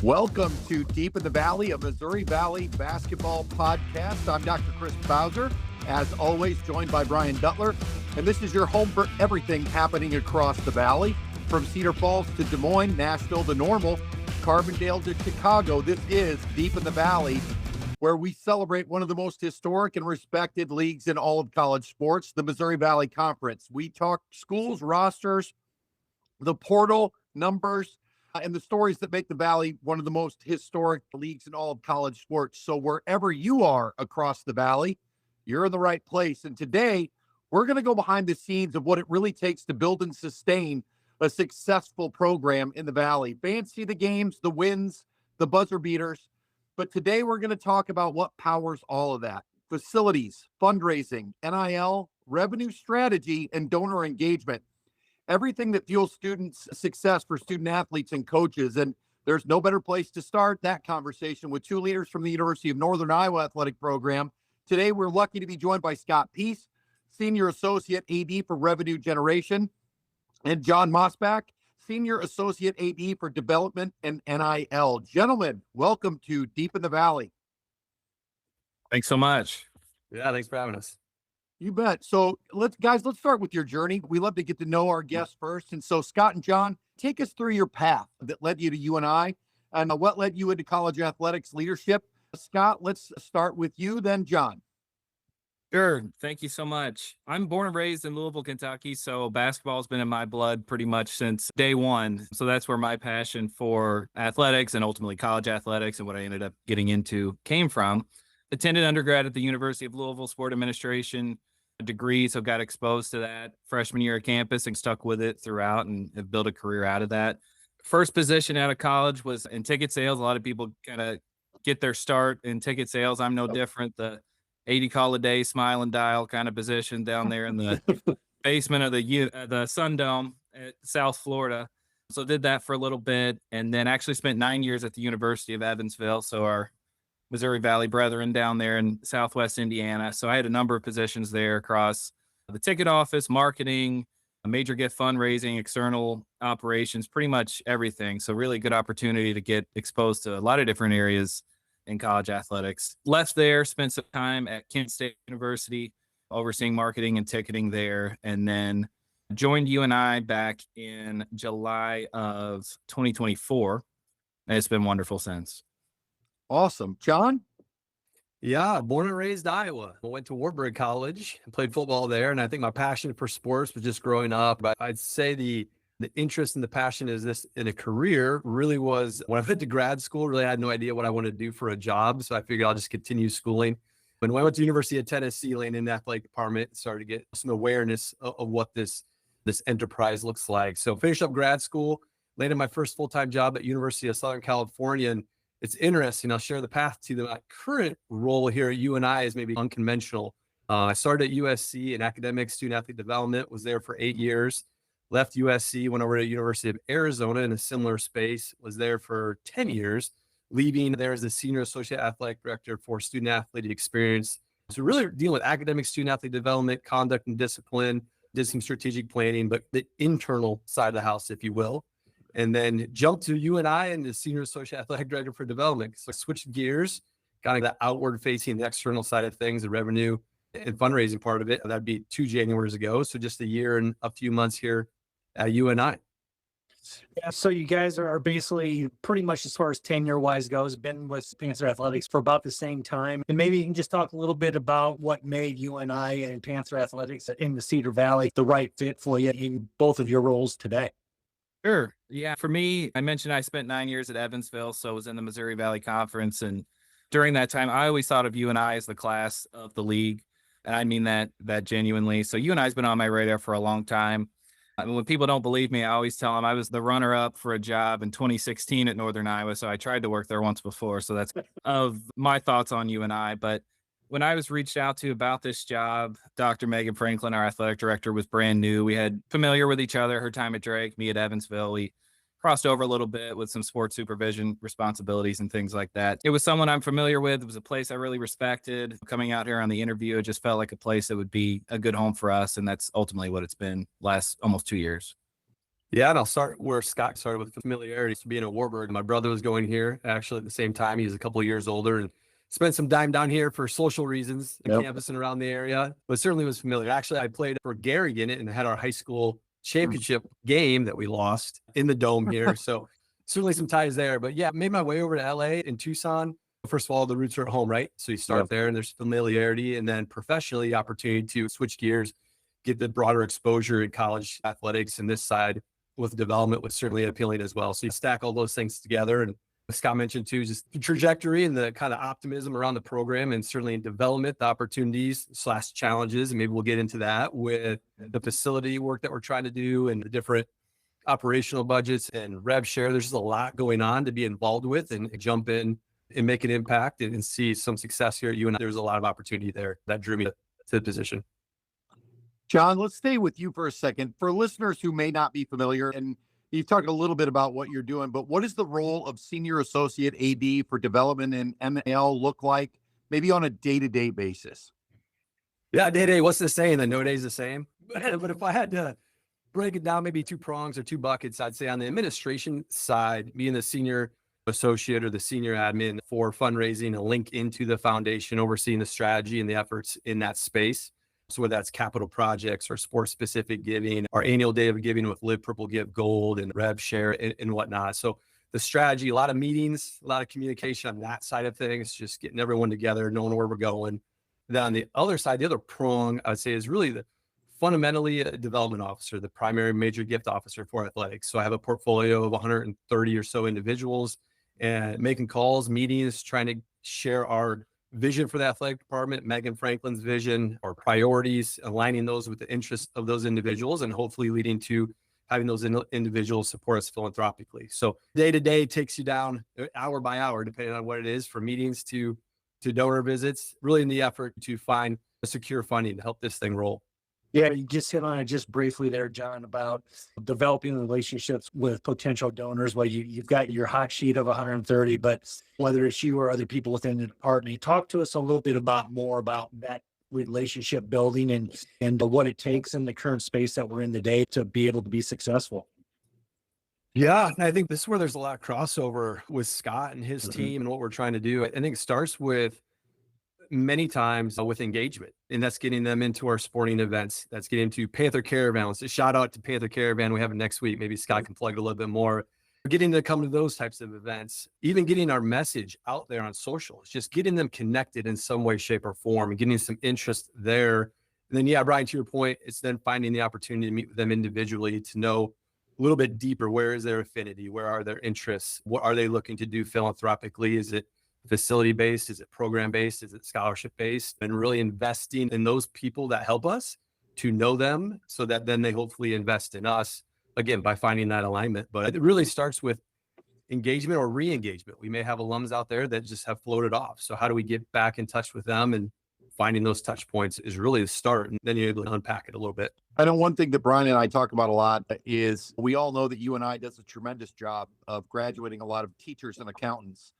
Welcome to Deep in the Valley, a Missouri Valley basketball podcast. I'm Dr. Chris Bowser, as always, joined by Brian Dutler. And this is your home for everything happening across the valley, from Cedar Falls to Des Moines, Nashville to Normal, Carbondale to Chicago. This is Deep in the Valley, where we celebrate one of the most historic and respected leagues in all of college sports, the Missouri Valley Conference. We talk schools, rosters, the portal, numbers, and the stories that make the Valley one of the most historic leagues in all of college sports. So wherever you are across the Valley, you're in the right place. And today, we're going to go behind the scenes of what it really takes to build and sustain a successful program in the Valley. Fans see the games, the wins, the buzzer beaters. But today, we're going to talk about what powers all of that: facilities, fundraising, NIL, revenue strategy, and donor engagement. Everything that fuels students' success for student athletes and coaches. And there's no better place to start that conversation with two leaders from the University of Northern Iowa Athletic Program. Today, we're lucky to be joined by Scott Peace, Senior Associate AD for Revenue Generation, and John Mosbach, Senior Associate AD for Development and NIL. Gentlemen, welcome to Deep in the Valley. Thanks so much. Yeah, thanks for having us. You bet. So let's start with your journey. We love to get to know our guests first. And so Scott and John, take us through your path that led you to UNI and what led you into college athletics leadership. Scott, let's start with you, then John. Sure. Thank you so much. I'm born and raised in Louisville, Kentucky, so basketball has been in my blood pretty much since day one. So that's where my passion for athletics and ultimately college athletics and what I ended up getting into came from. Attended undergrad at the University of Louisville, sport administration degree, so got exposed to that freshman year of campus and stuck with it throughout and have built a career out of that. First position out of college was in ticket sales. A lot of people kind of get their start in ticket sales. I'm no different. The 80 call a day, smile and dial kind of position down there in the basement of the Sun Dome at South Florida. So did that for a little bit and then actually spent 9 years at the University of Evansville. So our Missouri Valley brethren down there in Southwest Indiana. So I had a number of positions there across the ticket office, marketing, major gift fundraising, external operations, pretty much everything. So really good opportunity to get exposed to a lot of different areas in college athletics. Left there, spent some time at Kent State University, overseeing marketing and ticketing there, and then joined UNI back in July of 2024. And it's been wonderful since. Awesome. John? Yeah, born and raised Iowa. I went to Wartburg College and played football there. And I think my passion for sports was just growing up. But I'd say the interest and the passion is this in a career really was when I went to grad school, really had no idea what I wanted to do for a job. So I figured I'll just continue schooling. When I went to University of Tennessee, landed in the athletic department, started to get some awareness of what this enterprise looks like. So finished up grad school, landed my first full-time job at University of Southern California. And it's interesting. I'll share the path to my current role here at UNI is maybe unconventional. I started at USC in academic student athlete development, was there for 8 years, left USC, went over to University of Arizona in a similar space, was there for 10 years, leaving there as the senior associate athletic director for student athlete experience. So really dealing with academic student athlete development, conduct and discipline, did some strategic planning, but the internal side of the house, if you will. And then jumped to UNI and the Senior Associate Athletic Director for Development. So I switched gears, got the outward facing, the external side of things, the revenue and fundraising part of it. That'd be 2 Januaries ago. So just a year and a few months here at UNI. Yeah, so you guys are basically pretty much, as far as tenure-wise goes, been with Panther Athletics for about the same time. And maybe you can just talk a little bit about what made UNI and Panther Athletics in the Cedar Valley the right fit for you in both of your roles today. Sure. Yeah. For me, I mentioned I spent 9 years at Evansville, so I was in the Missouri Valley Conference. And during that time, I always thought of UNI as the class of the league. And I mean that genuinely. So UNI has been on my radar for a long time. I mean, when people don't believe me, I always tell them I was the runner-up for a job in 2016 at Northern Iowa. So I tried to work there once before. So that's of my thoughts on UNI. But when I was reached out to about this job, Dr. Megan Franklin, our athletic director, was brand new. We had familiar with each other, her time at Drake, me at Evansville. We crossed over a little bit with some sports supervision responsibilities and things like that. It was someone I'm familiar with. It was a place I really respected. Coming out here on the interview, it just felt like a place that would be a good home for us. And that's ultimately what it's been last almost 2 years. Yeah, and I'll start where Scott started with familiarity. So being at Warburg, my brother was going here actually at the same time. He was a couple of years older and spent some time down here for social reasons, the Yep. campus and around the area, but certainly was familiar. Actually, I played for Gary in it and had our high school championship game that we lost in the dome here. So certainly some ties there. But yeah, made my way over to LA in Tucson. First of all, the roots are at home, right? So you start Yep. there and there's familiarity, and then professionally, the opportunity to switch gears, get the broader exposure in college athletics, and this side with development was certainly appealing as well. So you stack all those things together, and Scott mentioned too, just the trajectory and the kind of optimism around the program, and certainly in development, the opportunities / challenges. And maybe we'll get into that with the facility work that we're trying to do and the different operational budgets and rev share. There's just a lot going on to be involved with and jump in and make an impact and see some success here at UNI. There's a lot of opportunity there that drew me to the position. John, let's stay with you for a second. For listeners who may not be familiar, and you've talked a little bit about what you're doing, but what does the role of Senior Associate AD for development in ML look like, maybe on a day-to-day basis? Yeah, day-to-day, what's the saying? That no day's the same. But if I had to break it down, maybe two prongs or two buckets, I'd say on the administration side, being the senior associate or the senior admin for fundraising, a link into the foundation, overseeing the strategy and the efforts in that space. So whether that's capital projects or sports specific giving, our annual day of giving with Live Purple Give Gold and rev share and whatnot. So the strategy, a lot of meetings, a lot of communication on that side of things, just getting everyone together, knowing where we're going. Then on the other side, the other prong I would say is really fundamentally a development officer, the primary major gift officer for athletics. So I have a portfolio of 130 or so individuals and making calls, meetings, trying to share our vision for the athletic department, Megan Franklin's vision, or priorities, aligning those with the interests of those individuals, and hopefully leading to having those individuals support us philanthropically. So day to day takes you down hour by hour, depending on what it is, from meetings to donor visits, really in the effort to find a secure funding to help this thing roll. Yeah, you just hit on it just briefly there, John, about developing relationships with potential donors. Well, you've got your hot sheet of 130, but whether it's you or other people within the department, talk to us a little bit more about that relationship building and what it takes in the current space that we're in today to be able to be successful. Yeah, and I think this is where there's a lot of crossover with Scott and his team and what we're trying to do. I think it starts with many times with engagement, and that's getting them into our sporting events. That's getting to Panther Caravan. Let's shout out to Panther Caravan. We have it next week. Maybe Scott can plug it a little bit more. Getting to come to those types of events, even getting our message out there on social. It's just getting them connected in some way, shape, or form, and getting some interest there. And then, yeah, Brian, to your point, it's then finding the opportunity to meet with them individually to know a little bit deeper. Where is their affinity? Where are their interests? What are they looking to do philanthropically? Is it facility based? Is it program based? Is it scholarship based? And really investing in those people that help us to know them so that then they hopefully invest in us, again, by finding that alignment. But it really starts with engagement or re-engagement. We may have alums out there that just have floated off. So how do we get back in touch with them? And finding those touch points is really the start. And then you're able to unpack it a little bit. I know one thing that Brian and I talk about a lot is we all know that UNI does a tremendous job of graduating a lot of teachers and accountants.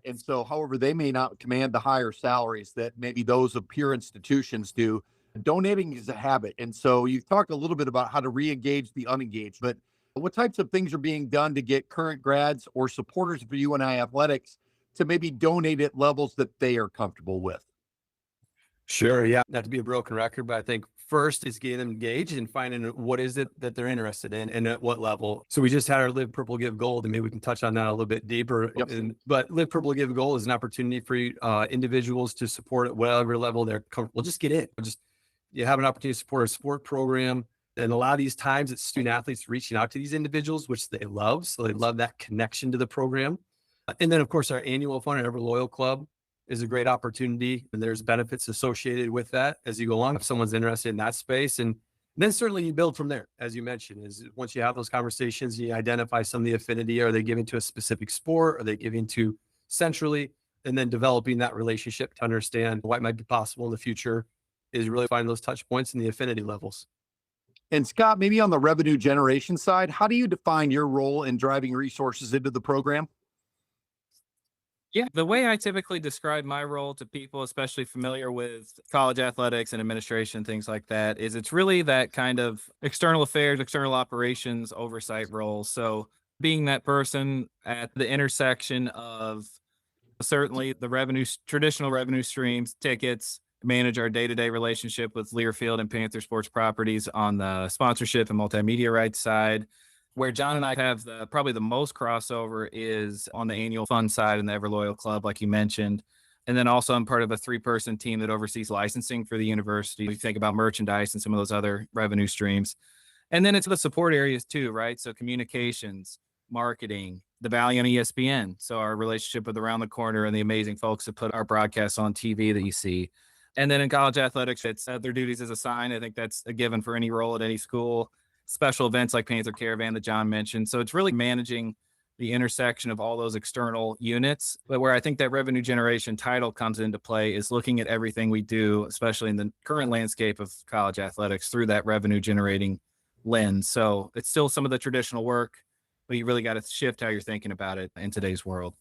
And so, however, they may not command the higher salaries that maybe those of peer institutions do. Donating is a habit. And so you talked a little bit about how to re-engage the unengaged, but what types of things are being done to get current grads or supporters for UNI Athletics to maybe donate at levels that they are comfortable with? Sure. Yeah. Not to be a broken record, but I think first is getting them engaged and finding what is it that they're interested in and at what level. So we just had our Live Purple Give Gold, and maybe we can touch on that a little bit deeper. Yep. But Live Purple Give Gold is an opportunity for individuals to support at whatever level they're comfortable. Just get in. You have an opportunity to support a sport program. And a lot of these times it's student athletes reaching out to these individuals, which they love. So they love that connection to the program. And then, of course, our annual fund, Ever Loyal Club, is a great opportunity, and there's benefits associated with that as you go along if someone's interested in that space. And then certainly you build from there, as you mentioned, is once you have those conversations, you identify some of the affinity. Are they giving to a specific sport? Are they giving to centrally? And then developing that relationship to understand what might be possible in the future is really finding those touch points and the affinity levels. And Scott, maybe on the revenue generation side, how do you define your role in driving resources into the program? Yeah, the way I typically describe my role to people, especially familiar with college athletics and administration, things like that, is it's really that kind of external affairs, external operations oversight role. So being that person at the intersection of certainly the traditional revenue streams, tickets, manage our day-to-day relationship with Learfield and Panther Sports Properties on the sponsorship and multimedia rights side. Where John and I have probably the most crossover is on the annual fund side and the Everloyal Club, like you mentioned. And then also I'm part of a 3-person team that oversees licensing for the university. You think about merchandise and some of those other revenue streams. And then it's the support areas too, right? So communications, marketing, the Valley on ESPN. So our relationship with Around the Corner and the amazing folks that put our broadcasts on TV that you see. And then in college athletics, it's their duties as assigned. I think that's a given for any role at any school. Special events like Panther Caravan that John mentioned. So it's really managing the intersection of all those external units. But where I think that revenue generation title comes into play is looking at everything we do, especially in the current landscape of college athletics, through that revenue generating lens. So it's still some of the traditional work, but you really got to shift how you're thinking about it in today's world.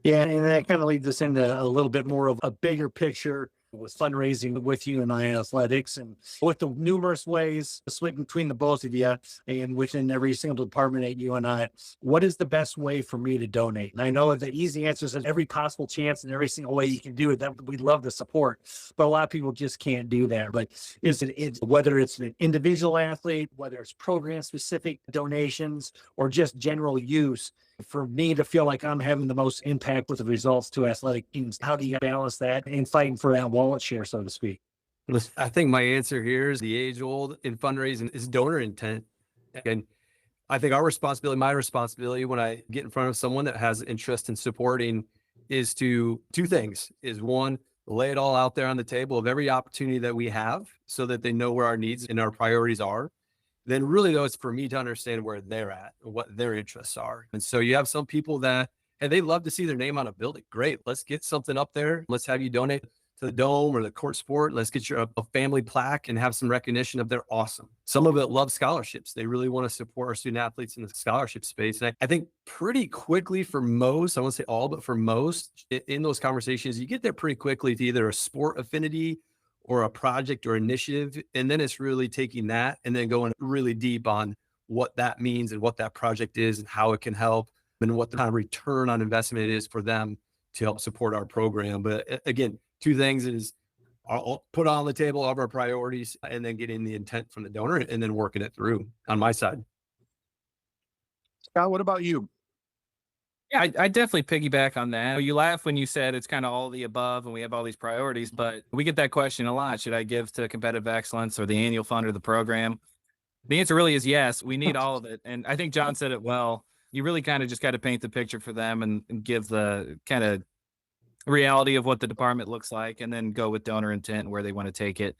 Yeah, and that kind of leads us into a little bit more of a bigger picture with fundraising with UNI Athletics and with the numerous ways split between the both of you and within every single department at UNI. What is the best way for me to donate? And I know the easy answer is every possible chance and every single way you can do it. That we'd love the support, but a lot of people just can't do that. But whether it's an individual athlete, whether it's program specific donations or just general use, for me to feel like I'm having the most impact with the results to athletic teams, how do you balance that and fighting for that wallet share, so to speak? Listen, I think my answer here is the age old in fundraising is donor intent. And I think my responsibility when I get in front of someone that has interest in supporting is to two things is one, lay it all out there on the table of every opportunity that we have so that they know where our needs and our priorities are. Then really though, it's for me to understand where they're at and what their interests are. And so you have some people that, hey, they love to see their name on a building. Great. Let's get something up there. Let's have you donate to the Dome or the Court Sport. Let's get your a family plaque and have some recognition of they're awesome. Some of it love scholarships. They really want to support our student athletes in the scholarship space. And I think pretty quickly for most, I won't say all, but for most in those conversations, you get there pretty quickly to either a sport affinity or a project or initiative. And then it's really taking that and then going really deep on what that means and what that project is and how it can help and what the kind of return on investment it is for them to help support our program. But again, two things is I'll put on the table all of our priorities and then getting the intent from the donor and then working it through on my side. Scott, what about you? Yeah, I definitely piggyback on that. You laugh when you said it's kind of all the above and we have all these priorities, but we get that question a lot. Should I give to competitive excellence or the annual fund or the program? The answer really is yes. We need all of it. And I think John said it well. You really kind of just got to paint the picture for them and give the kind of reality of what the department looks like and then go with donor intent and where they want to take it.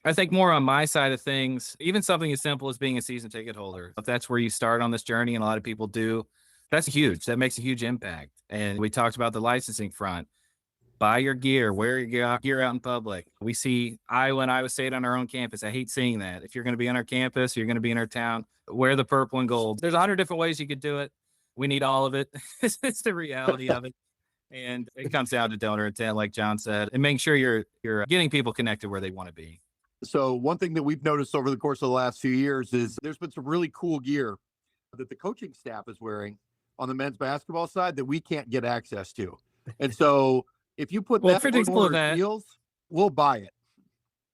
I think more on my side of things, even something as simple as being a season ticket holder. If that's where you start on this journey, and a lot of people do, that's huge. That makes a huge impact. And we talked about the licensing front. Buy your gear, wear your gear out in public. We see Iowa and Iowa State on our own campus. I hate seeing that. If you're going to be on our campus, you're going to be in our town, wear the purple and gold. There's 100 different ways you could do it. We need all of it. It's the reality of it. And it comes down to donor intent, like John said, and making sure you're getting people connected where they want to be. So one thing that we've noticed over the course of the last few years is there's been some really cool gear that the coaching staff is wearing on the men's basketball side that we can't get access to. And so if you put that on our deals, we'll buy it.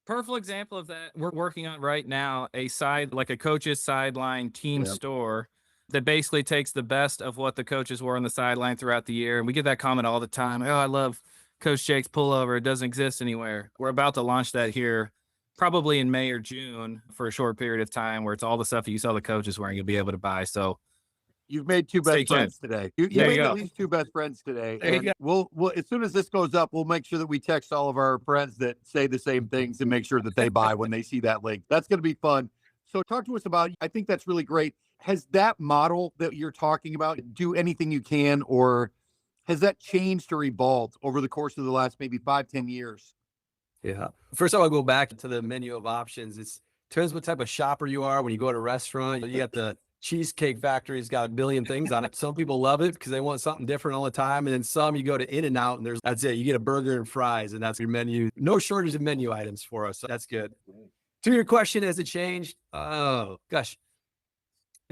Perfect example of that. We're working on right now a coach's sideline team store that basically takes the best of what the coaches wore on the sideline throughout the year. And we get that comment all the time. Oh, I love Coach Jake's pullover. It doesn't exist anywhere. We're about to launch that here probably in May or June for a short period of time where it's all the stuff that you saw the coaches wearing, you'll be able to buy. So you've made two best friends today. You made at least two best friends today. And we'll as soon as this goes up, we'll make sure that we text all of our friends that say the same things and make sure that they buy when they see that link. That's going to be fun. So talk to us about, I think that's really great. Has that model that you're talking about, do anything you can, or has that changed or evolved over the course of the last maybe 5-10 years? Yeah. First of all, I'll go back to the menu of options. It depends what type of shopper you are. When you go to a restaurant, you got the Cheesecake Factory's got a billion things on it. Some people love it because they want something different all the time. And then some, you go to In-N-Out and that's it. You get a burger and fries, and that's your menu. No shortage of menu items for us. So that's good. To your question, has it changed? Oh, gosh.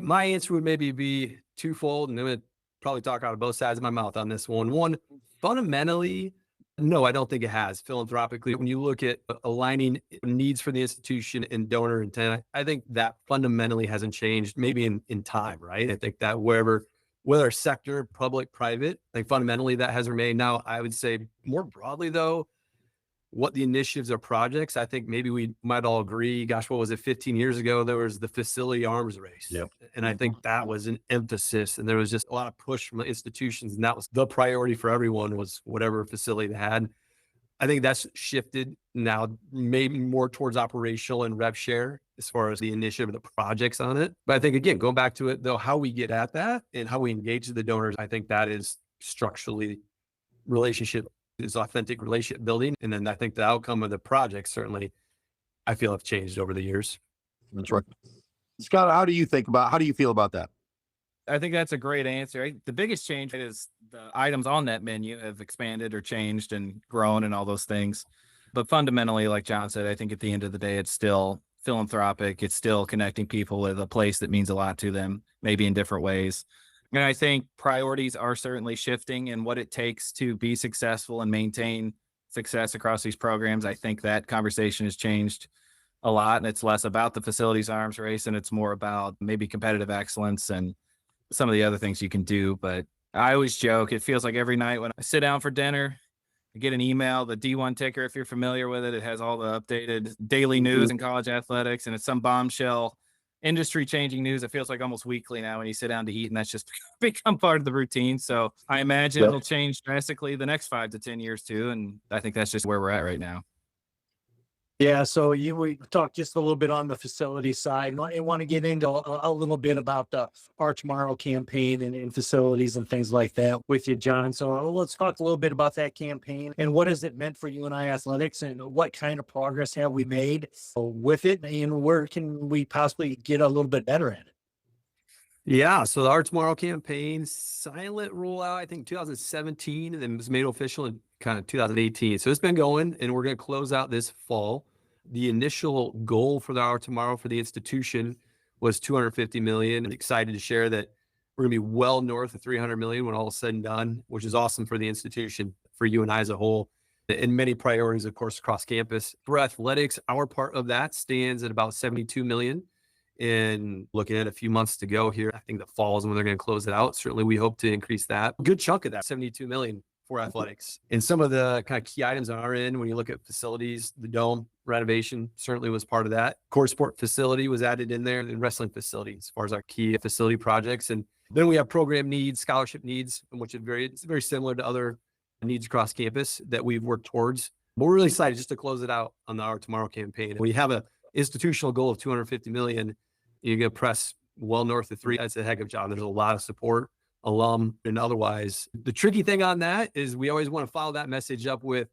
My answer would maybe be twofold, and I'm going to probably talk out of both sides of my mouth on this one. One, fundamentally, no, I don't think it has. Philanthropically, when you look at aligning needs for the institution and donor intent, I think that fundamentally hasn't changed, maybe in time, right? I think that whether sector, public, private, I think fundamentally that has remained. Now, I would say more broadly, though, what the initiatives or projects, I think maybe we might all agree, gosh, what was it, 15 years ago, there was the facility arms race. Yep. And I think that was an emphasis, and there was just a lot of push from the institutions, and that was the priority for everyone, was whatever facility they had. I think that's shifted now, maybe more towards operational and rev share as far as the initiative of the projects on it. But I think, again, going back to it, though, how we get at that and how we engage the donors, I think that is structurally relationship is authentic relationship building. And then I think the outcome of the project certainly, I feel, have changed over the years. That's right. Scott, how do you feel about that? I think that's a great answer. The biggest change is the items on that menu have expanded or changed and grown and all those things. But fundamentally, like John said, I think at the end of the day, it's still philanthropic. It's still connecting people with a place that means a lot to them, maybe in different ways. And I think priorities are certainly shifting in what it takes to be successful and maintain success across these programs. I think that conversation has changed a lot, and it's less about the facilities arms race, and it's more about maybe competitive excellence and some of the other things you can do. But I always joke, it feels like every night when I sit down for dinner, I get an email, the D1 ticker, if you're familiar with it, it has all the updated daily news in college athletics, and it's some bombshell industry changing news. It feels like almost weekly now when you sit down to eat, and that's just become part of the routine. So I imagine it'll change drastically the next 5 to 10 years too. And I think that's just where we're at right now. Yeah, so we talked just a little bit on the facility side. I want to get into a little bit about the Our Tomorrow campaign and facilities and things like that with you, John. So let's talk a little bit about that campaign and what has it meant for UNI Athletics, and what kind of progress have we made with it, and where can we possibly get a little bit better at it? Yeah, so the Our Tomorrow campaign, silent rollout, I think 2017, and then it was made official in kind of 2018. So it's been going, and we're going to close out this fall. The initial goal for the Our Tomorrow for the institution was 250 million. I'm excited to share that we're going to be well north of 300 million when all is said and done, which is awesome for the institution, for UNI as a whole, and many priorities, of course, across campus. For athletics, our part of that stands at about 72 million. And looking at a few months to go here, I think the fall is when they're going to close it out. Certainly, we hope to increase that. A good chunk of that, 72 million for athletics. And some of the kind of key items on our end, when you look at facilities, the dome renovation certainly was part of that. Core sport facility was added in there, and wrestling facility as far as our key facility projects. And then we have program needs, scholarship needs, which it's very similar to other needs across campus that we've worked towards. But we're really excited just to close it out on the Our Tomorrow campaign. When you have a institutional goal of 250 million, you're going to press well north of 3. That's a heck of a job. There's a lot of support, alum and otherwise. The tricky thing on that is we always want to follow that message up with,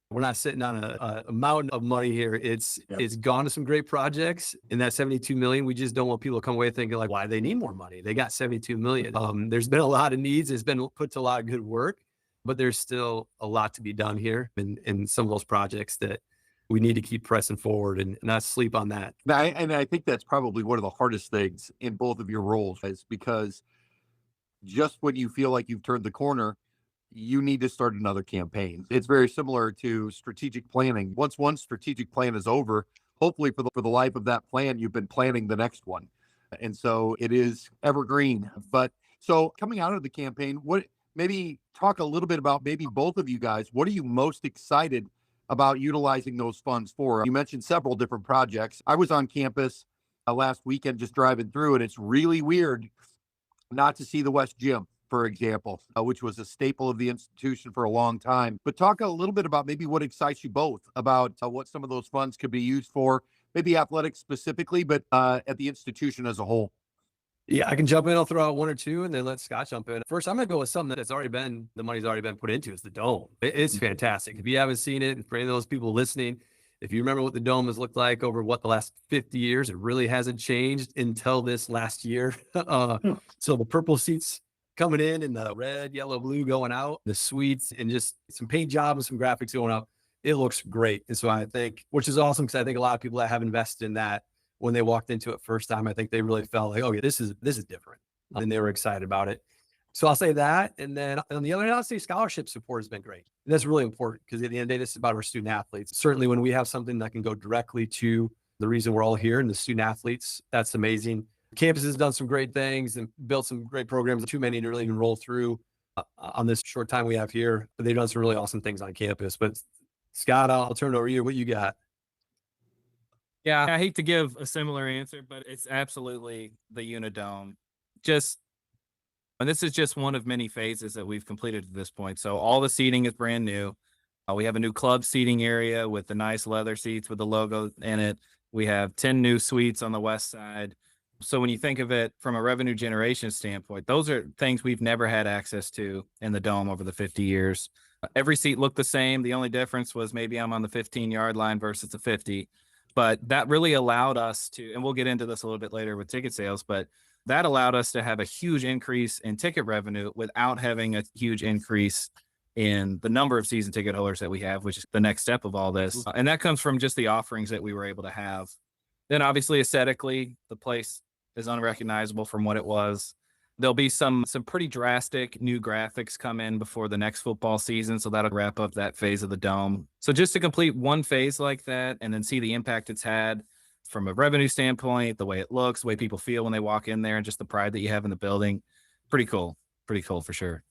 we're not sitting on a mountain of money here. It's gone to some great projects, and that 72 million, we just don't want people to come away thinking like, why do they need more money? They got 72 million. There's been a lot of needs. It's been put to a lot of good work, but there's still a lot to be done here in some of those projects that we need to keep pressing forward and not sleep on that. And I think that's probably one of the hardest things in both of your roles, is because just when you feel like you've turned the corner, you need to start another campaign. It's very similar to strategic planning. Once one strategic plan is over, hopefully for the life of that plan, you've been planning the next one. And so it is evergreen. But so coming out of the campaign, maybe talk a little bit about maybe both of you guys. What are you most excited about utilizing those funds for? You mentioned several different projects. I was on campus last weekend just driving through, and it's really weird not to see the West Gym, for example, which was a staple of the institution for a long time. But talk a little bit about maybe what excites you both about what some of those funds could be used for, maybe athletics specifically, but at the institution as a whole. Yeah, I can jump in. I'll throw out one or two and then let Scott jump in. First, I'm going to go with something that's the money's already been put into, is the dome. It's fantastic. If you haven't seen it, for any of those people listening, If you remember what the dome has looked like over the last 50 years, it really hasn't changed until this last year. So the purple seats coming in and the red, yellow, blue going out, the suites, and just some paint job and some graphics going up. It looks great. And so I think, which is awesome, because I think a lot of people that have invested in that, when they walked into it first time, I think they really felt like, okay, this is different. And they were excited about it. So I'll say that. And then on the other hand, I'll say scholarship support has been great. And that's really important, because at the end of the day, this is about our student athletes. Certainly when we have something that can go directly to the reason we're all here and the student athletes, that's amazing. Campus has done some great things and built some great programs. Too many to really even roll through on this short time we have here, but they've done some really awesome things on campus. But Scott, I'll turn it over to you. What you got? Yeah, I hate to give a similar answer, but it's absolutely the Unidome. And this is just one of many phases that we've completed to this point. So all the seating is brand new. We have a new club seating area with the nice leather seats with the logo in it. We have 10 new suites on the west side. So when you think of it from a revenue generation standpoint, those are things we've never had access to in the Dome over the 50 years. Every seat looked the same. The only difference was maybe I'm on the 15-yard line versus the 50. But that really allowed us to, and we'll get into this a little bit later with ticket sales, but that allowed us to have a huge increase in ticket revenue without having a huge increase in the number of season ticket holders that we have, which is the next step of all this. And that comes from just the offerings that we were able to have. Then obviously aesthetically, the place is unrecognizable from what it was. There'll be some pretty drastic new graphics come in before the next football season. So that'll wrap up that phase of the Dome. So just to complete one phase like that and then see the impact it's had from a revenue standpoint, the way it looks, the way people feel when they walk in there, and just the pride that you have in the building. Pretty cool for sure.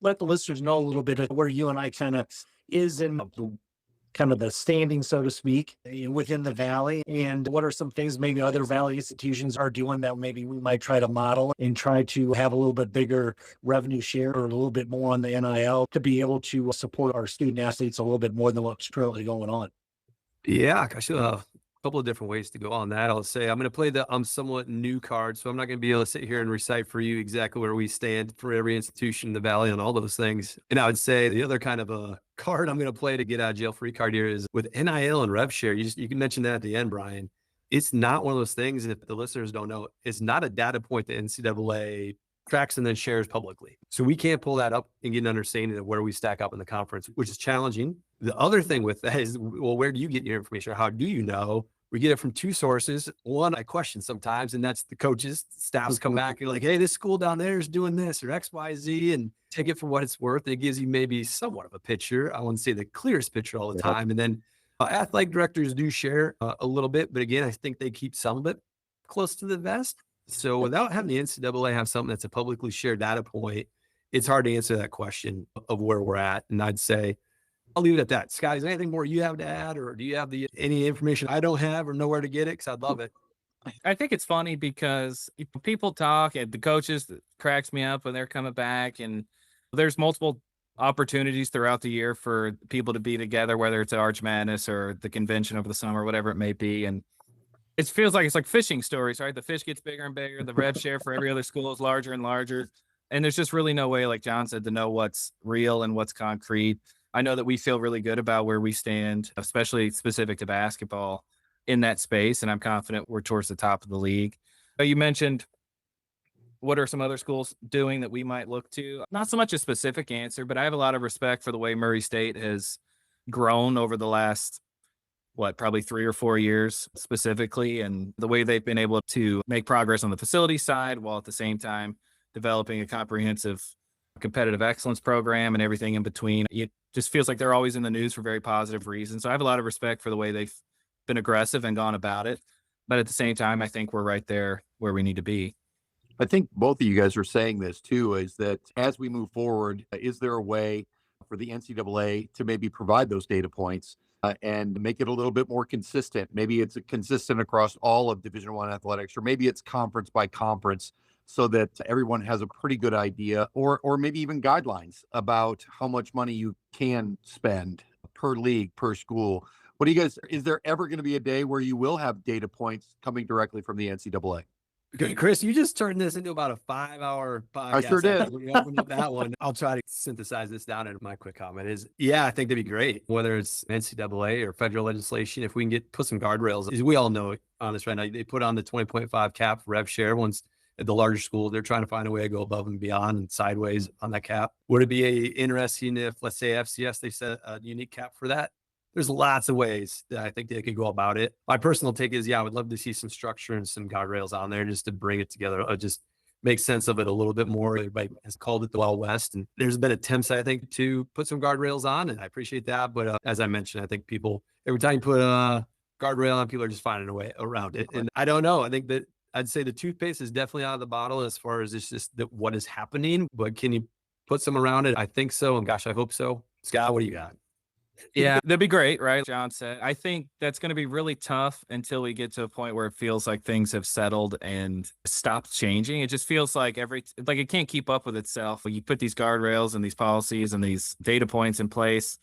Let the listeners know a little bit of where UNI kind of is in the standing, so to speak, within the Valley, and what are some things maybe other Valley institutions are doing that maybe we might try to model and try to have a little bit bigger revenue share or a little bit more on the NIL to be able to support our student athletes a little bit more than what's currently going on. Yeah, I should have a couple of different ways to go on that. I'll say I'm going to play the somewhat new card, so I'm not going to be able to sit here and recite for you exactly where we stand for every institution in the Valley on all those things. And I would say the other kind of a card I'm going to play to get out of jail free card here is with NIL and rev share. You can mention that at the end, Brian. It's not one of those things, if the listeners don't know, it's not a data point that NCAA tracks and then shares publicly. So we can't pull that up and get an understanding of where we stack up in the conference, which is challenging. The other thing with that is, well, where do you get your information? How do you know? We get it from two sources. One, I question sometimes, and that's the coaches, staffs come back and like, hey, this school down there is doing this or X, Y, Z, and take it for what it's worth. It gives you maybe somewhat of a picture. I wouldn't say the clearest picture all the time. And then athletic directors do share a little bit, but again, I think they keep some of it close to the vest. So without having the NCAA have something that's a publicly shared data point, it's hard to answer that question of where we're at. And I'd say, I'll leave it at that. Scott, is there anything more you have to add, or do you have any information I don't have or know where to get it? Because I'd love it. I think it's funny because people talk, and the coaches cracks me up when they're coming back, and there's multiple opportunities throughout the year for people to be together, whether it's at Arch Madness or the convention over the summer, whatever it may be. And it feels like it's like fishing stories, right? The fish gets bigger and bigger. The rev share for every other school is larger and larger. And there's just really no way, like John said, to know what's real and what's concrete. I know that we feel really good about where we stand, especially specific to basketball in that space. And I'm confident we're towards the top of the league. But you mentioned, what are some other schools doing that we might look to? Not so much a specific answer, but I have a lot of respect for the way Murray State has grown over the last, probably 3 or 4 years specifically, and the way they've been able to make progress on the facility side while at the same time developing a comprehensive competitive excellence program and everything in between. It just feels like they're always in the news for very positive reasons. So I have a lot of respect for the way they've been aggressive and gone about it. But at the same time, I think we're right there where we need to be. I think both of you guys are saying this too, is that as we move forward, is there a way for the NCAA to maybe provide those data points and make it a little bit more consistent? Maybe it's consistent across all of Division I athletics, or maybe it's conference by conference, so that everyone has a pretty good idea, or maybe even guidelines about how much money you can spend per league, per school. What do you guys, is there ever going to be a day where you will have data points coming directly from the NCAA? Okay, Chris, you just turned this into about a 5-hour podcast. I sure did. When you opened up that one, I'll try to synthesize this down into my quick comment is, yeah, I think that'd be great. Whether it's NCAA or federal legislation, if we can put some guardrails, as we all know on this right now, they put on the 20.5 cap rev share. Everyone's at the larger school. They're trying to find a way to go above and beyond and sideways on that cap. Would it be interesting if, let's say FCS, they set a unique cap for that? There's lots of ways that I think they could go about it. My personal take is, yeah, I would love to see some structure and some guardrails on there just to bring it together. Just make sense of it a little bit more. Everybody has called it the Wild West. And there's been attempts, I think, to put some guardrails on, and I appreciate that. But as I mentioned, I think people, every time you put a guardrail on, people are just finding a way around it. And I don't know. I think that I'd say the toothpaste is definitely out of the bottle as far as it's just what is happening. But can you put some around it? I think so. And gosh, I hope so. Scott, what do you got? Yeah, that'd be great, right? John said. I think that's going to be really tough until we get to a point where it feels like things have settled and stopped changing. It just feels like it can't keep up with itself. You put these guardrails and these policies and these data points in place,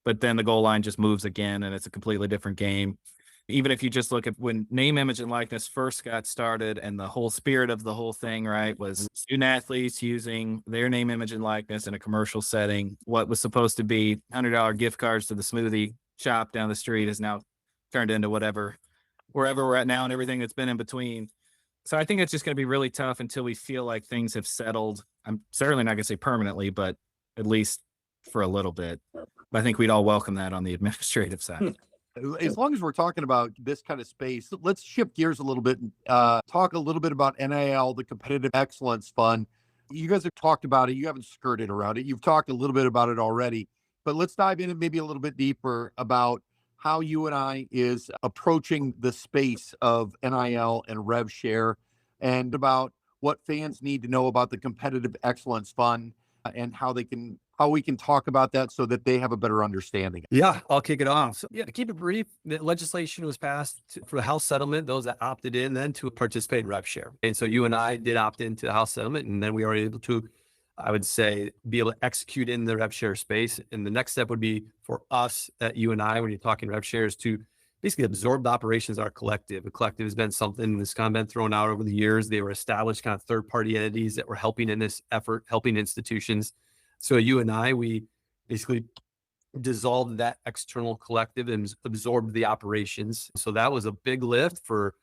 but then the goal line just moves again and it's a completely different game. Even if you just look at when name, image, and likeness first got started and the whole spirit of the whole thing, right, was student athletes using their name, image, and likeness in a commercial setting. What was supposed to be $100 gift cards to the smoothie shop down the street is now turned into wherever we're at now and everything that's been in between. So I think it's just going to be really tough until we feel like things have settled. I'm certainly not going to say permanently, but at least for a little bit. But I think we'd all welcome that on the administrative side. As long as we're talking about this kind of space, let's shift gears a little bit and talk a little bit about NIL, the Competitive Excellence Fund. You guys have talked about it. You haven't skirted around it. You've talked a little bit about it already, but let's dive in maybe a little bit deeper about how UNI is approaching the space of NIL and rev share, and about what fans need to know about the Competitive Excellence Fund and how we can talk about that so that they have a better understanding. Yeah, I'll kick it off. So, yeah, to keep it brief, the legislation was passed for the House settlement, those that opted in then to participate in rev share. And so you and I did opt into the House settlement, and then we were able to, I would say, be able to execute in the rev share space. And the next step would be for us at UNI, when you're talking rev shares, to basically absorb the operations of our collective. A collective has been something that's kind of been thrown out over the years. They were established kind of third-party entities that were helping in this effort, helping institutions. So at UNI, we basically dissolved that external collective and absorbed the operations. So that was a big lift for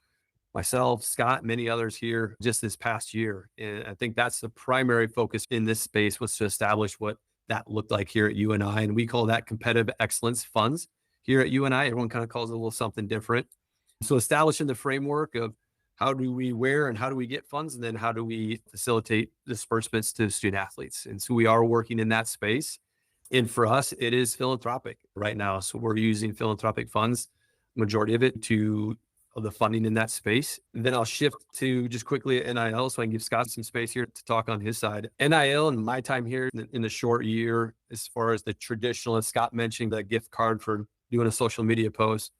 myself, Scott, many others here just this past year. And I think that's the primary focus in this space, was to establish what that looked like here at UNI. And we call that competitive excellence funds here at UNI. Everyone kind of calls it a little something different. So establishing the framework of how do we, where, and how do we get funds? And then how do we facilitate disbursements to student athletes? And so we are working in that space. And for us, it is philanthropic right now. So we're using philanthropic funds, majority of it, to the funding in that space. And then I'll shift to just quickly at NIL so I can give Scott some space here to talk on his side. NIL and my time here in the short year, as far as the traditional, as Scott mentioned, the gift card for doing a social media post,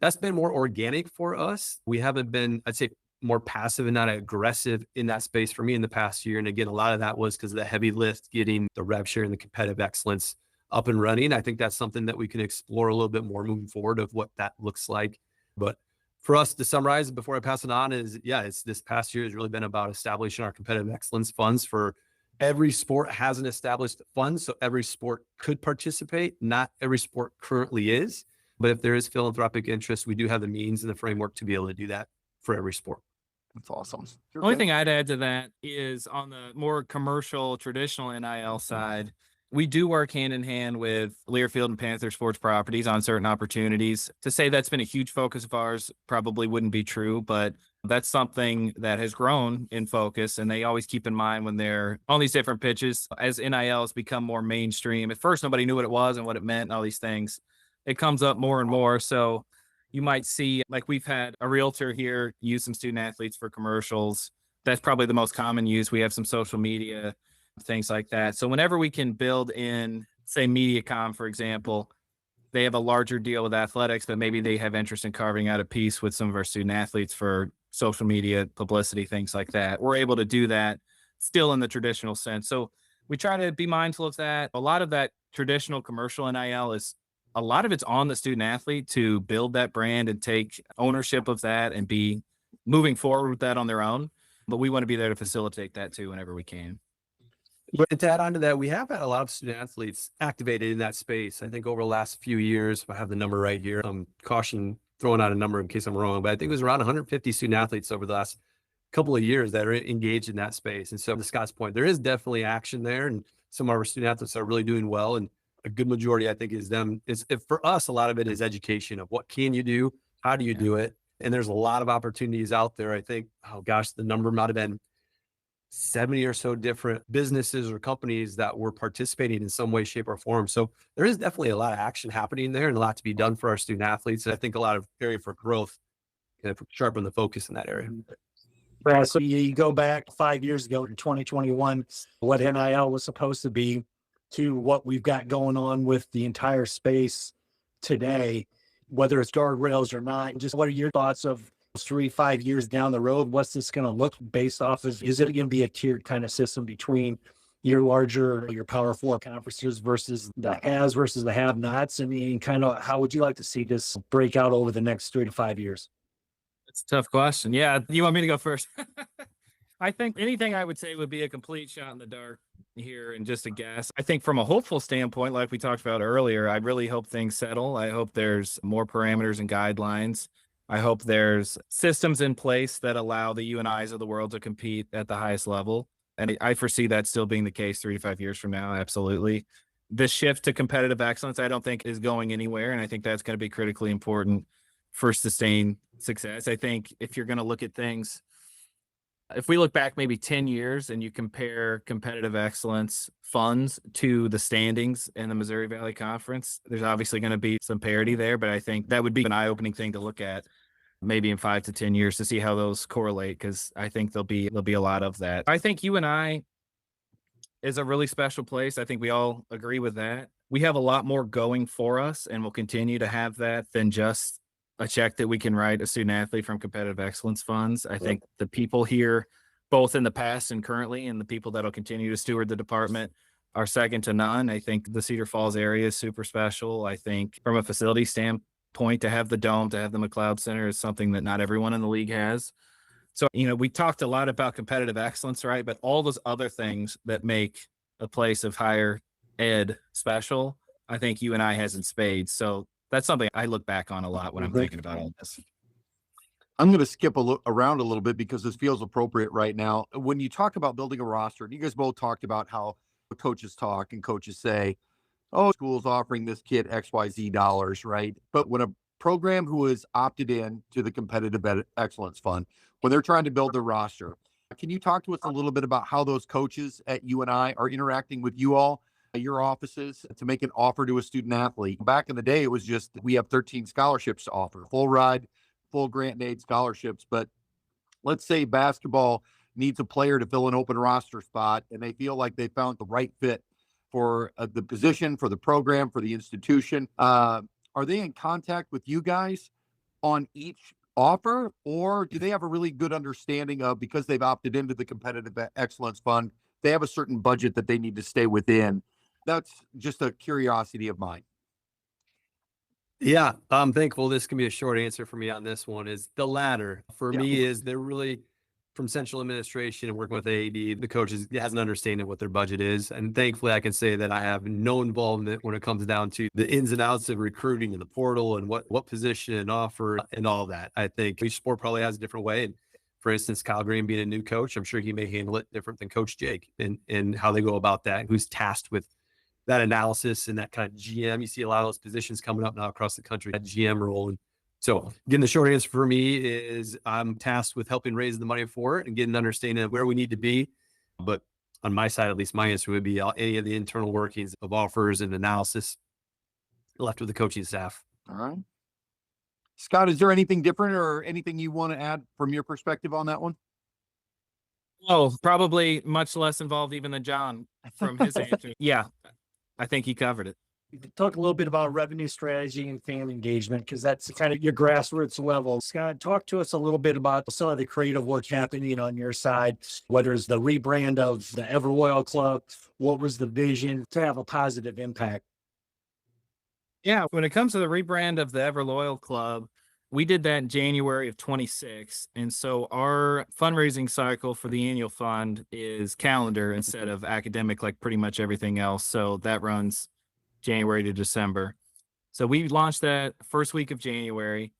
that's been more organic for us. We haven't been, I'd say, more passive and not aggressive in that space for me in the past year. And again, a lot of that was because of the heavy lift, getting the rev share and the competitive excellence up and running. I think that's something that we can explore a little bit more moving forward of what that looks like. But for us to summarize before I pass it on is, yeah, it's this past year has really been about establishing our competitive excellence funds. For every sport has an established fund, so every sport could participate. Not every sport currently is. But if there is philanthropic interest, we do have the means and the framework to be able to do that for every sport. That's awesome. The only thing I'd add to that is on the more commercial, traditional NIL side, we do work hand in hand with Learfield and Panther Sports Properties on certain opportunities. To say that's been a huge focus of ours probably wouldn't be true, but that's something that has grown in focus, and they always keep in mind when they're on these different pitches. As NIL has become more mainstream, at first nobody knew what it was and what it meant and all these things. It comes up more and more. So you might see, like, we've had a realtor here use some student athletes for commercials. That's probably the most common use. We have some social media, things like that. So whenever we can build in, say, MediaCom, for example, they have a larger deal with athletics, but maybe they have interest in carving out a piece with some of our student athletes for social media, publicity, things like that. We're able to do that still in the traditional sense. So we try to be mindful of that. A lot of that traditional commercial NIL is, a lot of it's on the student athlete to build that brand and take ownership of that and be moving forward with that on their own, but we want to be there to facilitate that too whenever we can. But to add on to that, we have had a lot of student athletes activated in that space. I think over the last few years, if I have the number right here, I'm throwing out a number in case I'm wrong, but I think it was around 150 student athletes over the last couple of years that are engaged in that space. And so to Scott's point, there is definitely action there, and some of our student athletes are really doing well. And a good majority, I think, is for us, a lot of it is education of what can you do? How do you do it? And there's a lot of opportunities out there. I think, oh gosh, the number might have been 70 or so different businesses or companies that were participating in some way, shape, or form. So there is definitely a lot of action happening there and a lot to be done for our student athletes. And I think a lot of area for growth, kind of sharpen the focus in that area. Yeah, so you go back 5 years ago to 2021, what NIL was supposed to be to what we've got going on with the entire space today, whether it's guardrails or not. Just what are your thoughts of 3-5 years down the road? What's this going to look based off of? Is it going to be a tiered kind of system between your Power Four conferences versus the haves versus the have-nots? I mean, kind of how would you like to see this break out over the next 3 to 5 years? It's a tough question. Yeah. You want me to go first? I think anything I would say would be a complete shot in the dark here and just a guess. I think from a hopeful standpoint, like we talked about earlier, I really hope things settle. I hope there's more parameters and guidelines. I hope there's systems in place that allow the UNIs of the world to compete at the highest level. And I foresee that still being the case 3 to 5 years from now. Absolutely. The shift to competitive excellence, I don't think is going anywhere. And I think that's going to be critically important for sustained success. I think if you're going to look at things, if we look back maybe 10 years and you compare competitive excellence funds to the standings in the Missouri Valley Conference, there's obviously going to be some parity there, but I think that would be an eye-opening thing to look at maybe in 5 to 10 years to see how those correlate, because I think there'll be a lot of that. I think UNI is a really special place. I think we all agree with that. We have a lot more going for us, and we'll continue to have that than just a check that we can write a student athlete from competitive excellence funds. I think the people here, both in the past and currently, and the people that'll continue to steward the department are second to none. I think the Cedar Falls area is super special. I think from a facility standpoint, to have the dome, to have the McLeod Center is something that not everyone in the league has. So, we talked a lot about competitive excellence, right? But all those other things that make a place of higher ed special, I think UNI has in spades. So that's something I look back on a lot when I'm thinking about all this. I'm going to skip around a little bit because this feels appropriate right now. When you talk about building a roster, and you guys both talked about how coaches talk and coaches say, oh, school's offering this kid XYZ dollars, right? But when a program who is opted in to the Competitive Excellence Fund, when they're trying to build their roster, can you talk to us a little bit about how those coaches at UNI are interacting with you all, your offices, to make an offer to a student athlete? Back in the day, it was just, we have 13 scholarships to offer, full ride, full grant and aid scholarships. But let's say basketball needs a player to fill an open roster spot, and they feel like they found the right fit for the position, for the program, for the institution. Are they in contact with you guys on each offer, or do they have a really good understanding of, because they've opted into the Competitive Excellence Fund, they have a certain budget that they need to stay within? That's just a curiosity of mine. Yeah, I'm thankful. This can be a short answer for me on this one. Is the latter for me. Is they're really, from central administration and working with AAD, the coaches has an understanding of what their budget is. And thankfully I can say that I have no involvement when it comes down to the ins and outs of recruiting and the portal and what position and offer and all that. I think each sport probably has a different way. And for instance, Kyle Green being a new coach, I'm sure he may handle it different than Coach Jake and how they go about that, who's tasked with that analysis and that kind of GM. You see a lot of those positions coming up now across the country, that GM role. And so again, the short answer for me is I'm tasked with helping raise the money for it and getting an understanding of where we need to be. But on my side, at least my answer would be any of the internal workings of offers and analysis left with the coaching staff. All right. Scott, is there anything different or anything you want to add from your perspective on that one? Oh, probably much less involved even than John from his answer. Yeah, I think he covered it. Talk a little bit about revenue strategy and fan engagement, because that's kind of your grassroots level. Scott, talk to us a little bit about some of the creative work happening on your side, whether it's the rebrand of the Everloyal Club. What was the vision to have a positive impact? Yeah, when it comes to the rebrand of the Everloyal Club, We did that in January of 26. And so our fundraising cycle for the annual fund is calendar instead of academic, like pretty much everything else. So that runs January to December. So we launched that first week of January.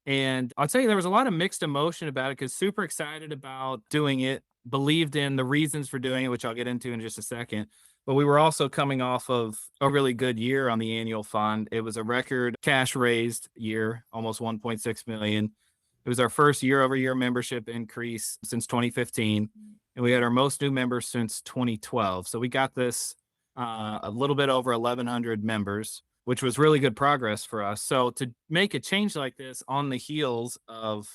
And I'll tell you, there was a lot of mixed emotion about it because super excited about doing it, believed in the reasons for doing it, which I'll get into in just a second. But we were also coming off of a really good year on the annual fund. It was a record cash raised year, almost 1.6 million. It was our first year over year membership increase since 2015. And we had our most new members since 2012. So we got this a little bit over 1,100 members, which was really good progress for us. So to make a change like this on the heels of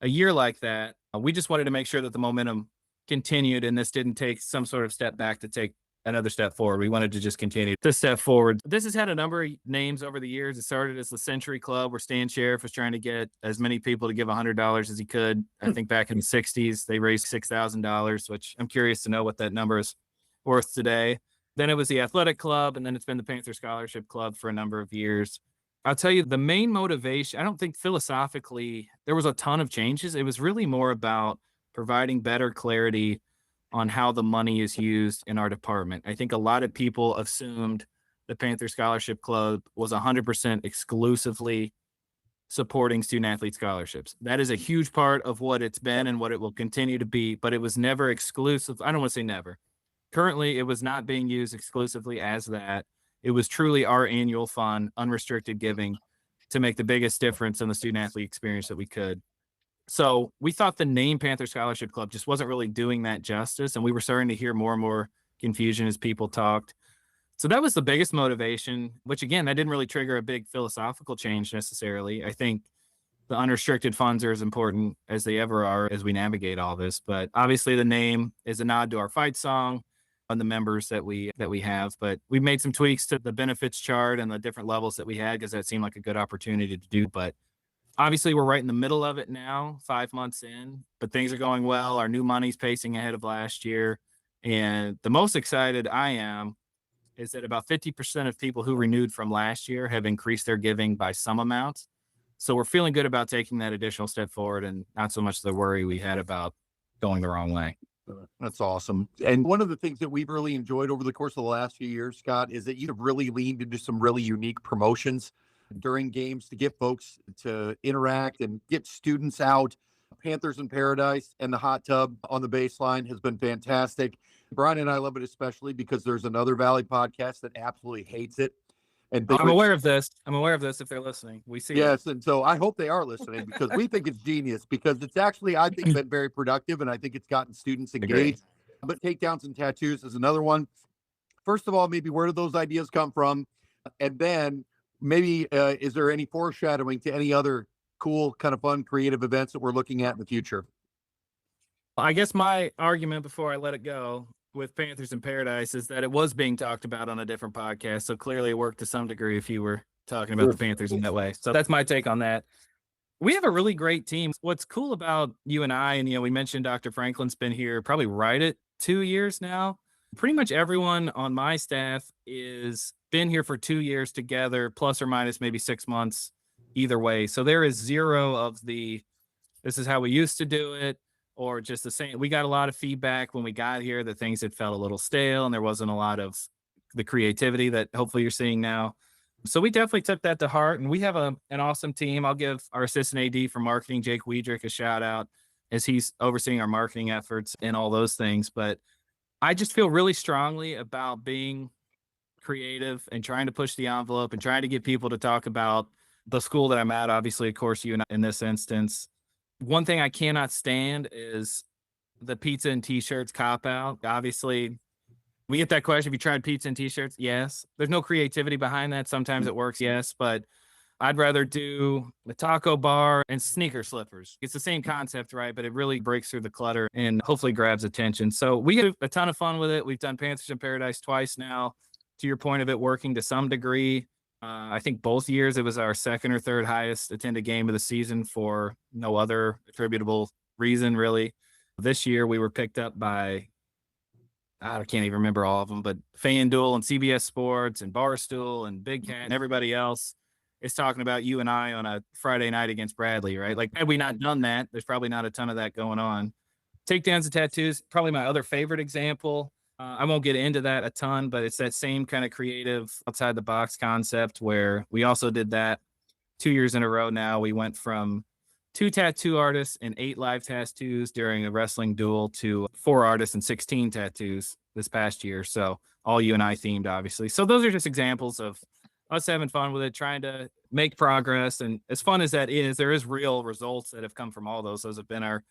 a year like that, we just wanted to make sure that the momentum continued and this didn't take some sort of step back to take another step forward. We wanted to just continue to step forward. This has had a number of names over the years. It started as the Century Club, where Stan Sheriff was trying to get as many people to give $100 as he could. I think back in the 60s, they raised $6,000, which I'm curious to know what that number is worth today. Then it was the Athletic Club, and then it's been the Panther Scholarship Club for a number of years. I'll tell you, the main motivation, I don't think philosophically there was a ton of changes. It was really more about providing better clarity on how the money is used in our department. I think a lot of people assumed the Panther Scholarship Club was 100% exclusively supporting student athlete scholarships. That is a huge part of what it's been and what it will continue to be, but it was never exclusive. I don't want to say never. Currently, it was not being used exclusively as that. It was truly our annual fund, unrestricted giving, to make the biggest difference in the student athlete experience that we could. So we thought the name Panther Scholarship Club just wasn't really doing that justice. And we were starting to hear more and more confusion as people talked. So that was the biggest motivation, which again, that didn't really trigger a big philosophical change necessarily. I think the unrestricted funds are as important as they ever are as we navigate all this. But obviously the name is a nod to our fight song and the members that we have. But we made some tweaks to the benefits chart and the different levels that we had because that seemed like a good opportunity to do. But obviously, we're right in the middle of it now, 5 months in, but things are going well. Our new money's pacing ahead of last year. And the most excited I am is that about 50% of people who renewed from last year have increased their giving by some amount. So we're feeling good about taking that additional step forward and not so much the worry we had about going the wrong way. That's awesome. And one of the things that we've really enjoyed over the course of the last few years, Scott, is that you've really leaned into some really unique promotions during games to get folks to interact and get students out. Panthers in Paradise and the hot tub on the baseline has been fantastic. Brian and I love it especially because there's another Valley podcast that absolutely hates it. And I'm aware of this. I'm aware of this if they're listening. We see yes, and so I hope they are listening because we think it's genius because it's actually, I think, been very productive and I think it's gotten students engaged. But takedowns and tattoos is another one. First of all, maybe where did those ideas come from? And then maybe is there any foreshadowing to any other cool, kind of fun, creative events that we're looking at in the future? I guess my argument before I let it go with Panthers in Paradise is that it was being talked about on a different podcast. So clearly it worked to some degree if you were talking about the Panthers in that way. So that's my take on that. We have a really great team. What's cool about UNI, and we mentioned Dr. Franklin's been here probably right at 2 years now. Pretty much everyone on my staff is been here for 2 years together, plus or minus maybe 6 months either way. So there is zero of the, this is how we used to do it, or just the same. We got a lot of feedback when we got here that things had felt a little stale and there wasn't a lot of the creativity that hopefully you're seeing now. So we definitely took that to heart, and we have an awesome team. I'll give our assistant AD for marketing, Jake Wiedrick, a shout out as he's overseeing our marketing efforts and all those things. But I just feel really strongly about being creative and trying to push the envelope and trying to get people to talk about the school that I'm at. Obviously, of course, you in this instance. One thing I cannot stand is the pizza and t-shirts cop out. Obviously, we get that question. Have you tried pizza and t-shirts? Yes. There's no creativity behind that. Sometimes it works. Yes. But I'd rather do a taco bar and sneaker slippers. It's the same concept, right? But it really breaks through the clutter and hopefully grabs attention. So we have a ton of fun with it. We've done Panthers in Paradise twice now. To your point of it working to some degree, I think both years it was our second or third highest attended game of the season for no other attributable reason, really. This year we were picked up by, I can't even remember all of them, but FanDuel and CBS Sports and Barstool and Big Cat and everybody else is talking about UNI on a Friday night against Bradley, right? Like, had we not done that, there's probably not a ton of that going on. Takedowns and tattoos, probably my other favorite example. I won't get into that a ton, but it's that same kind of creative outside the box concept where we also did that 2 years in a row now. We went from 2 tattoo artists and 8 live tattoos during a wrestling duel to 4 artists and 16 tattoos this past year. So all UNI themed, obviously. So those are just examples of us having fun with it, trying to make progress. And as fun as that is, there is real results that have come from all those. Those have been our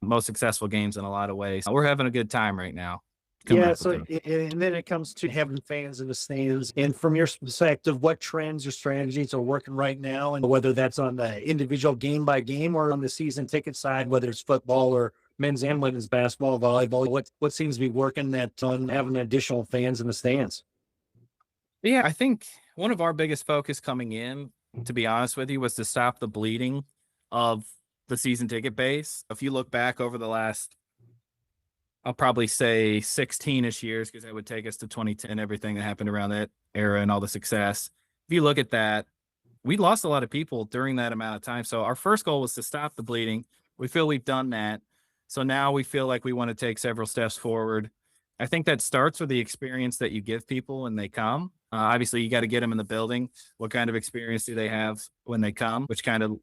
most successful games in a lot of ways. We're having a good time right now. Yeah, so and then it comes to having fans in the stands. And from your perspective, what trends or strategies are working right now? And whether that's on the individual game by game or on the season ticket side, whether it's football or men's and women's basketball, volleyball, what seems to be working that on having additional fans in the stands? Yeah, I think one of our biggest focus coming in, to be honest with you, was to stop the bleeding of the season ticket base. If you look back over the last, I'll probably say 16-ish years, because that would take us to 2010, everything that happened around that era and all the success. If you look at that, we lost a lot of people during that amount of time. So our first goal was to stop the bleeding. We feel we've done that. So now we feel like we want to take several steps forward. I think that starts with the experience that you give people when they come. Obviously, you got to get them in the building. What kind of experience do they have when they come? Which kind of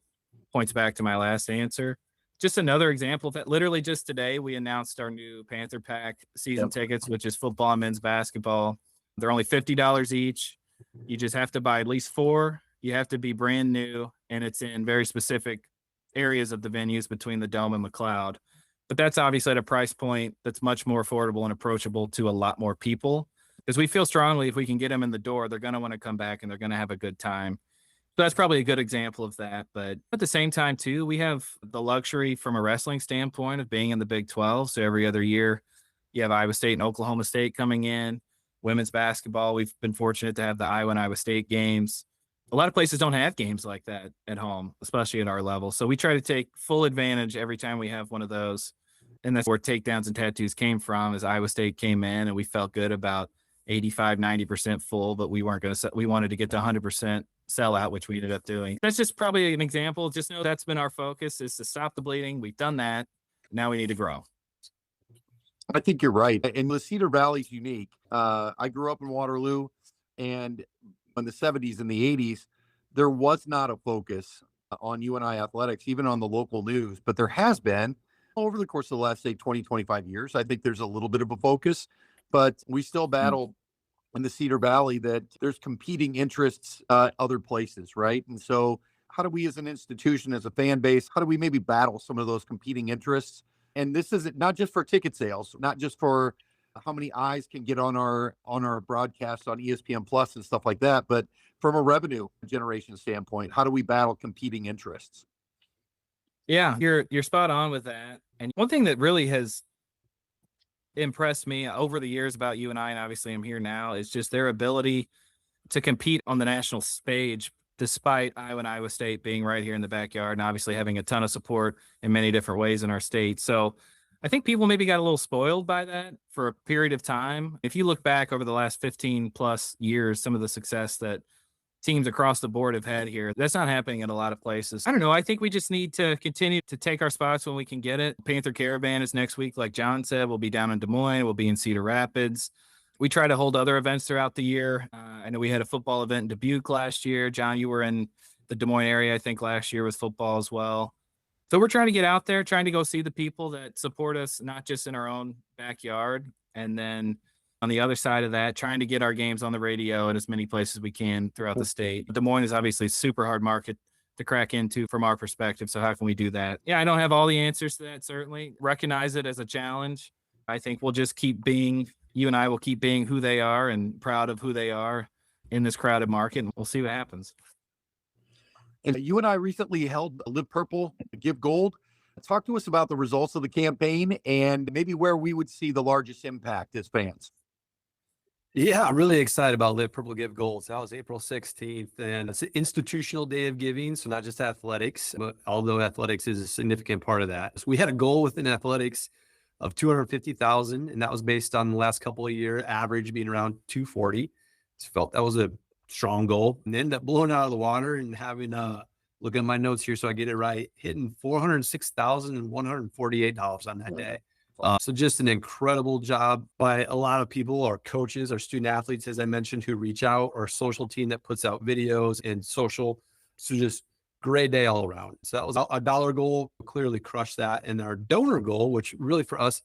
points back to my last answer. Just another example of that. Literally just today, we announced our new Panther Pack season tickets, which is football and men's basketball. They're only $50 each. You just have to buy at least 4. You have to be brand new, and it's in very specific areas of the venues between the Dome and McLeod. But that's obviously at a price point that's much more affordable and approachable to a lot more people, because we feel strongly if we can get them in the door, they're going to want to come back and they're going to have a good time. So that's probably a good example of that. But at the same time, too, we have the luxury from a wrestling standpoint of being in the Big 12. So every other year, you have Iowa State and Oklahoma State coming in. Women's basketball, we've been fortunate to have the Iowa and Iowa State games. A lot of places don't have games like that at home, especially at our level. So we try to take full advantage every time we have one of those. And that's where takedowns and tattoos came from, as Iowa State came in and we felt good about 85, 90% full, but we weren't going to, we wanted to get to 100% sellout, which we ended up doing. That's just probably an example. Just know that's been our focus, is to stop the bleeding. We've done that. Now we need to grow. I think you're right. And the Cedar Valley is unique. I grew up in Waterloo, and in the 70s and the 80s, there was not a focus on UNI athletics, even on the local news, but there has been over the course of the last, say, 20, 25 years. I think there's a little bit of a focus, but we still battle in the Cedar Valley that there's competing interests other places, right? And so how do we as an institution, as a fan base, how do we maybe battle some of those competing interests? And this is not just for ticket sales, not just for how many eyes can get on our broadcast on ESPN Plus and stuff like that, but from a revenue generation standpoint, how do we battle competing interests? Yeah, you're spot on with that. And one thing that really has impressed me over the years about UNI, and obviously I'm here now, is just their ability to compete on the national stage, despite Iowa and Iowa State being right here in the backyard and obviously having a ton of support in many different ways in our state. So I think people maybe got a little spoiled by that for a period of time. If you look back over the last 15 plus years, some of the success that teams across the board have had here, that's not happening in a lot of places. I don't know. I think we just need to continue to take our spots when we can get it. Panther Caravan is next week. Like John said, we'll be down in Des Moines. We'll be in Cedar Rapids. We try to hold other events throughout the year. I know we had a football event in Dubuque last year. John, you were in the Des Moines area, I think, last year with football as well. So we're trying to get out there, trying to go see the people that support us, not just in our own backyard. And then on the other side of that, trying to get our games on the radio in as many places we can throughout the state. Des Moines is obviously a super hard market to crack into from our perspective. So how can we do that? Yeah, I don't have all the answers to that, certainly. Recognize it as a challenge. I think we'll just keep being, you and I will keep being who they are and proud of who they are in this crowded market. And we'll see what happens. And you and I recently held Live Purple, Give Gold. Talk to us about the results of the campaign and maybe where we would see the largest impact as fans. Yeah, I'm really excited about Live Purple Give Gold. So that was April 16th, and it's an institutional day of giving, so not just athletics, but although athletics is a significant part of that. So we had a goal within athletics of 250,000, and that was based on the last couple of years average being around 240. So felt that was a strong goal, and ended up blowing out of the water and having looking at my notes here so I get it right, hitting $406,148 on that day. So just an incredible job by a lot of people, our coaches, our student athletes, as I mentioned, who reach out, our social team that puts out videos and social. So just great day all around. So that was a dollar goal, clearly crushed that. And our donor goal, which really for us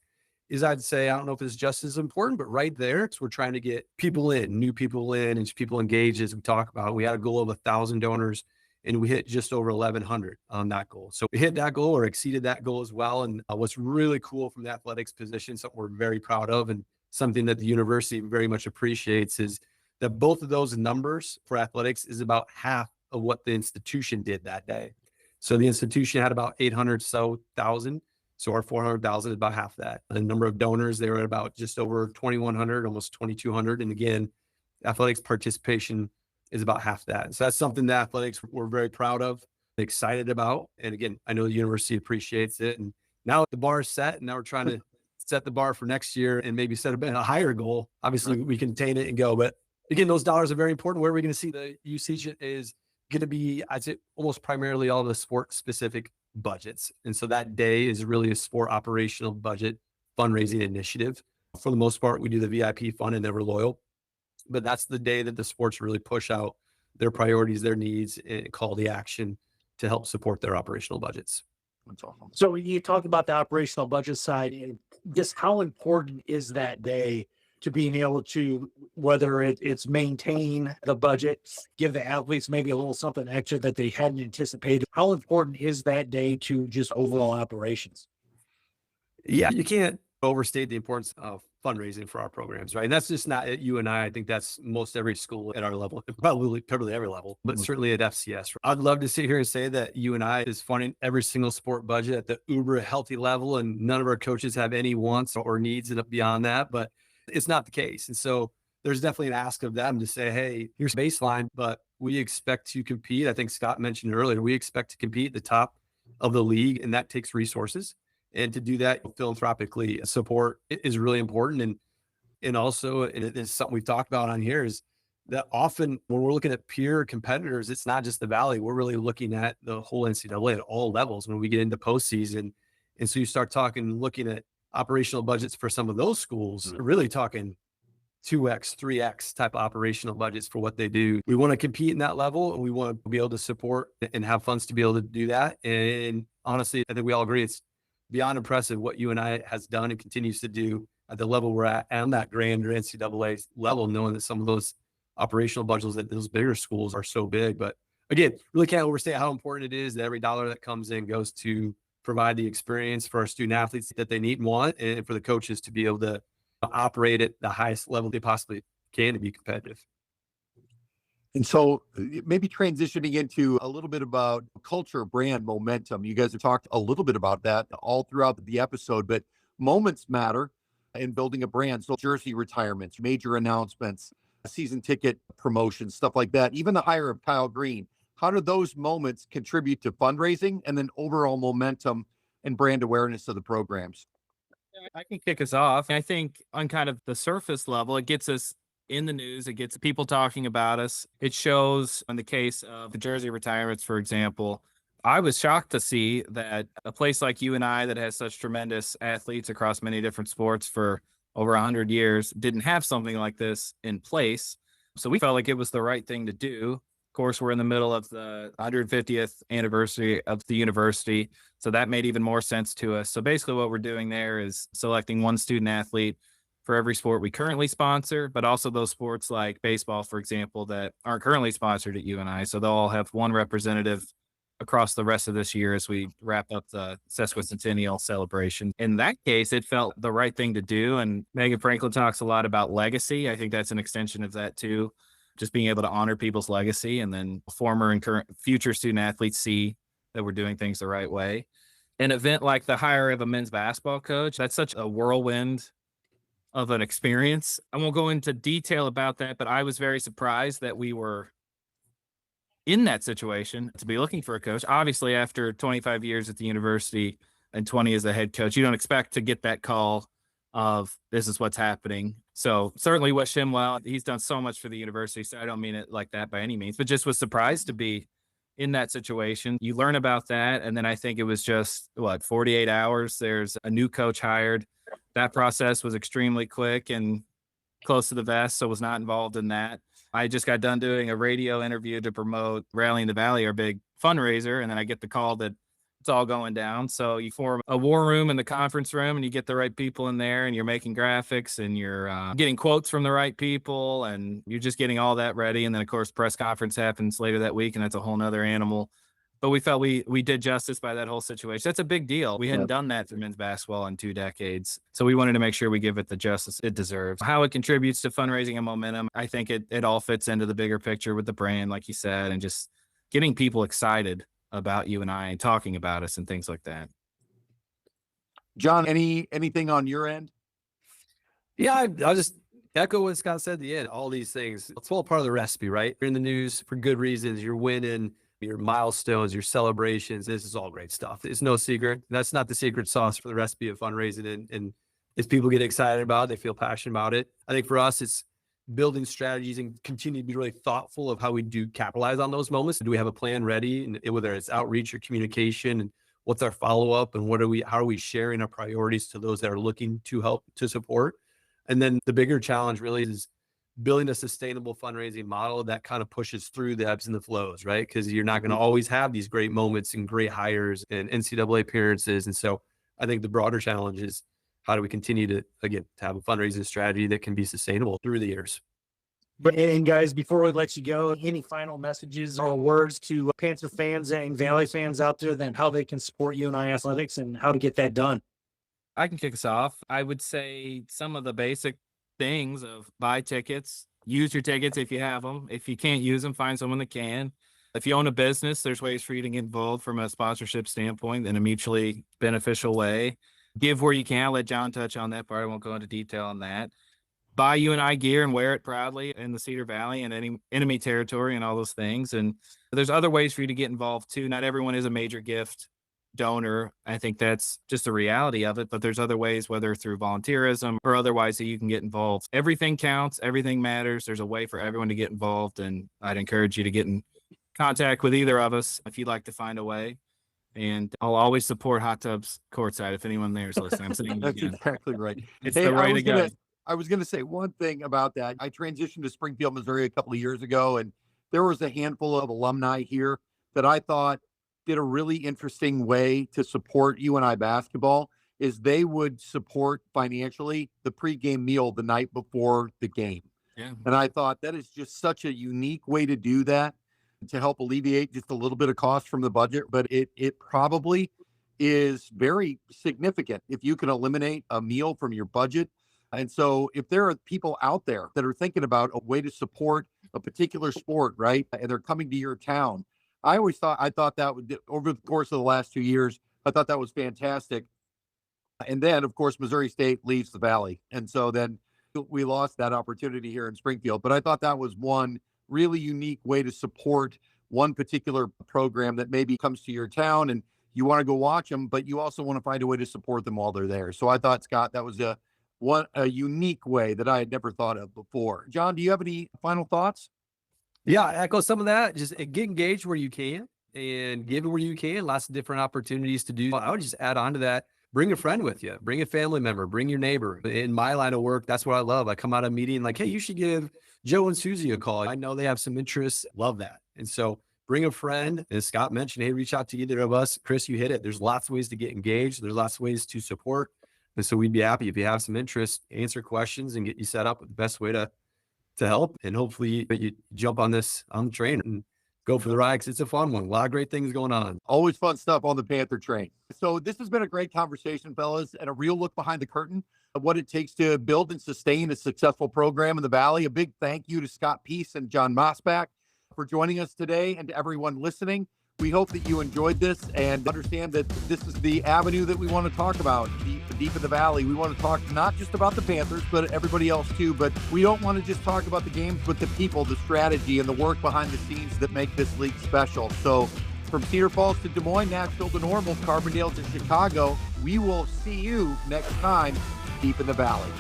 is, I'd say, I don't know if it's just as important, but right there, because we're trying to get people in, new people in, and people engaged, as we talk about. We had a goal of 1,000 donors, and we hit just over 1,100 on that goal. So we hit that goal or exceeded that goal as well. And what's really cool from the athletics position, something we're very proud of and something that the university very much appreciates, is that both of those numbers for athletics is about half of what the institution did that day. So the institution had about 800,000. So our 400,000 is about half that. The number of donors, they were at about just over 2,100, almost 2,200. And again, athletics participation is about half that. So that's something that athletics we're very proud of, excited about. And again, I know the university appreciates it. And now the bar is set, and now we're trying to set the bar for next year and maybe set a higher goal. Obviously, we can attain it and go. But again, those dollars are very important. Where we're going to see the usage is going to be, I'd say, almost primarily all the sport specific budgets. And so that day is really a sport operational budget fundraising initiative. For the most part, we do the VIP fund and Never Loyal, but that's the day that the sports really push out their priorities, their needs, and call the action to help support their operational budgets. That's awesome. So you talk about the operational budget side, and just how important is that day to being able to, whether it's maintain the budget, give the athletes maybe a little something extra that they hadn't anticipated? How important is that day to just overall operations? Yeah, you can't overstate the importance of fundraising for our programs, right? And that's just not at UNI. I think that's most every school at our level, probably every level, but certainly at FCS. I'd love to sit here and say that UNI is funding every single sport budget at the uber healthy level, and none of our coaches have any wants or needs beyond that, but it's not the case. And so there's definitely an ask of them to say, hey, here's baseline, but we expect to compete. I think Scott mentioned earlier, we expect to compete at the top of the league, and that takes resources. And to do that philanthropically, support is really important. And also, and it's something we've talked about on here, is that often when we're looking at peer competitors, it's not just the Valley. We're really looking at the whole NCAA at all levels when we get into postseason. And so you start looking at operational budgets for some of those schools, really talking 2x, 3x type of operational budgets for what they do. We want to compete in that level, and we want to be able to support and have funds to be able to do that. And honestly, I think we all agree it's beyond impressive what UNI has done and continues to do at the level we're at and that grander NCAA level, knowing that some of those operational budgets at those bigger schools are so big. But again, really can't overstate how important it is that every dollar that comes in goes to provide the experience for our student athletes that they need and want, and for the coaches to be able to operate at the highest level they possibly can to be competitive. And so maybe transitioning into a little bit about culture, brand, momentum. You guys have talked a little bit about that all throughout the episode, but moments matter in building a brand. So jersey retirements, major announcements, season ticket promotions, stuff like that, even the hire of Kyle Green. How do those moments contribute to fundraising and then overall momentum and brand awareness of the programs? I can kick us off. I think on kind of the surface level, it gets us in the news. It gets people talking about us. It shows, in the case of the jersey retirements, for example, I was shocked to see that a place like UNI that has such tremendous athletes across many different sports for over 100 years didn't have something like this in place. So we felt like it was the right thing to do. Of course, we're in the middle of the 150th anniversary of the university, so that made even more sense to us. So basically what we're doing there is selecting one student athlete for every sport we currently sponsor, but also those sports like baseball, for example, that aren't currently sponsored at UNI. So they'll all have one representative across the rest of this year as we wrap up the sesquicentennial celebration. In that case, it felt the right thing to do. And Megan Franklin talks a lot about legacy. I think that's an extension of that too. Just being able to honor people's legacy, and then former and current future student athletes see that we're doing things the right way. An event like the hire of a men's basketball coach, that's such a whirlwind of an experience. I won't go into detail about that, but I was very surprised that we were in that situation to be looking for a coach. Obviously, after 25 years at the university and 20 as a head coach, you don't expect to get that call of this is what's happening. So certainly wish him well. He's done so much for the university. So I don't mean it like that by any means, but just was surprised to be in that situation. You learn about that. And then I think it was just 48 hours. There's a new coach hired. That process was extremely quick and close to the vest. So was not involved in that. I just got done doing a radio interview to promote Rallying the Valley, our big fundraiser. And then I get the call that it's all going down. So you form a war room in the conference room and you get the right people in there and you're making graphics and you're getting quotes from the right people and you're just getting all that ready. And then of course, press conference happens later that week and that's a whole nother animal. But we felt we did justice by that whole situation. That's a big deal. We hadn't done that for men's basketball in 2 decades. So we wanted to make sure we give it the justice it deserves. How it contributes to fundraising and momentum, I think it all fits into the bigger picture with the brand, like you said, and just getting people excited about UNI and talking about us and things like that. John, anything on your end? Yeah, I'll just echo what Scott said at the end. All these things, it's all part of the recipe, right? You're in the news for good reasons. You're winning, your milestones, your celebrations. This is all great stuff. It's no secret. That's not the secret sauce for the recipe of fundraising. And as people get excited about it, they feel passionate about it. I think for us, it's building strategies and continue to be really thoughtful of how we do capitalize on those moments. Do we have a plan ready? And whether it's outreach or communication, and what's our follow-up, and how are we sharing our priorities to those that are looking to help, to support? And then the bigger challenge really is building a sustainable fundraising model that kind of pushes through the ebbs and the flows, right? Because you're not going to always have these great moments and great hires and NCAA appearances. And so I think the broader challenge is, how do we continue to have a fundraising strategy that can be sustainable through the years? And guys, before we let you go, any final messages or words to Panther fans and Valley fans out there, then how they can support UNI Athletics and how to get that done? I can kick us off. I would say some of the basic things of buy tickets, use your tickets if you have them. If you can't use them, find someone that can. If you own a business, there's ways for you to get involved from a sponsorship standpoint in a mutually beneficial way. Give where you can. I'll let John touch on that part. I won't go into detail on that. Buy UNI gear and wear it proudly in the Cedar Valley and any enemy territory and all those things. And there's other ways for you to get involved too. Not everyone is a major gift donor. I think that's just the reality of it, but there's other ways, whether through volunteerism or otherwise, that you can get involved. Everything counts. Everything matters. There's a way for everyone to get involved. And I'd encourage you to get in contact with either of us if you'd like to find a way. And I'll always support hot tubs courtside if anyone there is listening. I'm saying That's exactly right. It's the way to go. I was going to say one thing about that. I transitioned to Springfield, Missouri a couple of years ago, and there was a handful of alumni here that I thought did a really interesting way to support UNI basketball. Is they would support financially the pregame meal the night before the game. Yeah. And I thought that is just such a unique way to do that, to help alleviate just a little bit of cost from the budget. But it probably is very significant if you can eliminate a meal from your budget. And so if there are people out there that are thinking about a way to support a particular sport, right, and they're coming to your town, I thought that would, over the course of the last 2 years, I thought that was fantastic. And then, of course, Missouri State leaves the Valley. And so then we lost that opportunity here in Springfield. But I thought that was one really unique way to support one particular program that maybe comes to your town and you want to go watch them, but you also want to find a way to support them while they're there. So I thought, Scott, that was a unique way that I had never thought of before. John, do you have any final thoughts? Yeah, I echo some of that. Just get engaged where you can and give where you can. Lots of different opportunities to do. I would just add on to that. Bring a friend with you, bring a family member, bring your neighbor. In my line of work, that's what I love. I come out of a meeting like, hey, you should give Joe and Susie a call. I know they have some interests. Love that. And so bring a friend. As Scott mentioned, hey, reach out to either of us. Chris, you hit it. There's lots of ways to get engaged. There's lots of ways to support. And so we'd be happy if you have some interest, answer questions and get you set up with the best way to help. And hopefully you jump on the train and go for the ride, because it's a fun one. A lot of great things going on. Always fun stuff on the Panther train. So this has been a great conversation, fellas, and a real look behind the curtain of what it takes to build and sustain a successful program in the Valley. A big thank you to Scott Peace and John Mosbach for joining us today, and to everyone listening. We hope that you enjoyed this and understand that this is the avenue that we want to talk about, deep in the Valley. We want to talk not just about the Panthers, but everybody else too. But we don't want to just talk about the games, but the people, the strategy, and the work behind the scenes that make this league special. So From Cedar Falls to Des Moines, Nashville to Normal, Carbondale to Chicago, we will see you next time deep in the valley.